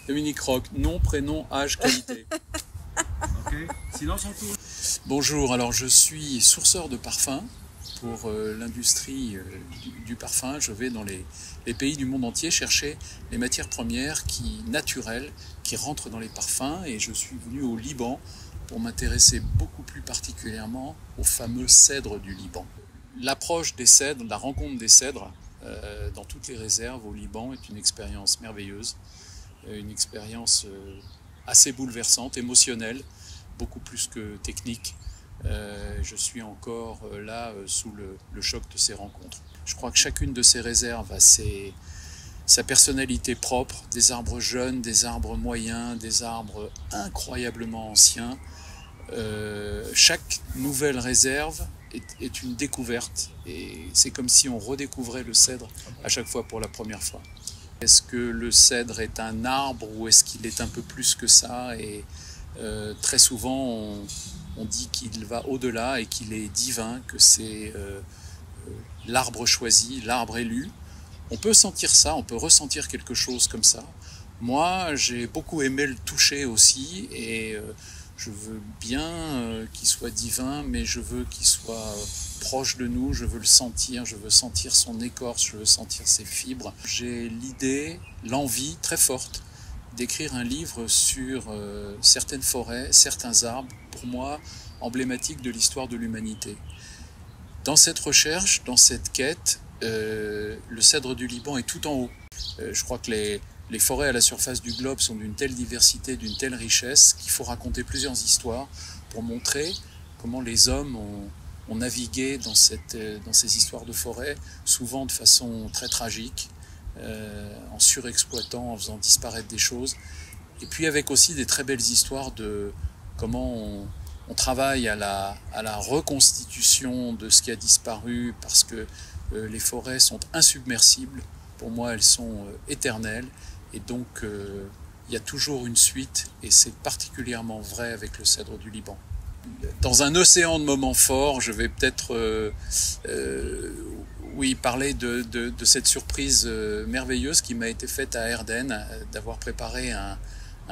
Dominique Roch, nom, prénom, âge, qualité. Ok, silence en tout. Bonjour, alors je suis sourceur de parfums pour l'industrie du parfum. Je vais dans les pays du monde entier chercher les matières premières naturelles qui rentrent dans les parfums, et je suis venu au Liban pour m'intéresser beaucoup plus particulièrement aux fameux cèdres du Liban. L'approche des cèdres, la rencontre des cèdres dans toutes les réserves au Liban est une expérience merveilleuse, une expérience assez bouleversante, émotionnelle, beaucoup plus que technique. Je suis encore là sous le choc de ces rencontres. Je crois que chacune de ces réserves a sa personnalité propre, des arbres jeunes, des arbres moyens, des arbres incroyablement anciens. Chaque nouvelle réserve est une découverte, et c'est comme si on redécouvrait le cèdre à chaque fois pour la première fois. Est-ce que le cèdre est un arbre ou est-ce qu'il est un peu plus que ça? Et très souvent on dit qu'il va au-delà et qu'il est divin, que c'est l'arbre choisi, l'arbre élu. On peut sentir ça, on peut ressentir quelque chose comme ça. Moi, j'ai beaucoup aimé le toucher aussi, et je veux bien qu'il soit divin, mais je veux qu'il soit proche de nous, je veux le sentir, je veux sentir son écorce, je veux sentir ses fibres. J'ai l'idée, l'envie très forte d'écrire un livre sur certaines forêts, certains arbres, pour moi, emblématiques de l'histoire de l'humanité. Dans cette recherche, dans cette quête, le cèdre du Liban est tout en haut. Je crois que les forêts à la surface du globe sont d'une telle diversité, d'une telle richesse, qu'il faut raconter plusieurs histoires pour montrer comment les hommes ont navigué dans ces histoires de forêt, souvent de façon très tragique, en surexploitant, en faisant disparaître des choses. Et puis avec aussi des très belles histoires de comment on travaille à la reconstitution de ce qui a disparu, parce que les forêts sont insubmersibles. Pour moi, elles sont éternelles, et donc il y a toujours une suite, et c'est particulièrement vrai avec le cèdre du Liban. Dans un océan de moments forts, je vais peut-être parler de cette surprise merveilleuse qui m'a été faite à Erden, d'avoir préparé un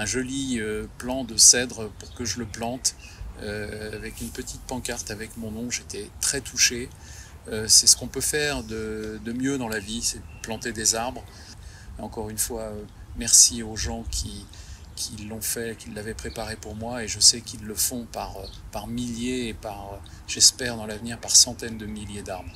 joli plan de cèdre pour que je le plante, avec une petite pancarte avec mon nom. J'étais très touché. C'est ce qu'on peut faire de mieux dans la vie, c'est planter des arbres. Et encore une fois, merci aux gens qui l'ont fait, qui l'avaient préparé pour moi, et je sais qu'ils le font par milliers et j'espère dans l'avenir, par centaines de milliers d'arbres.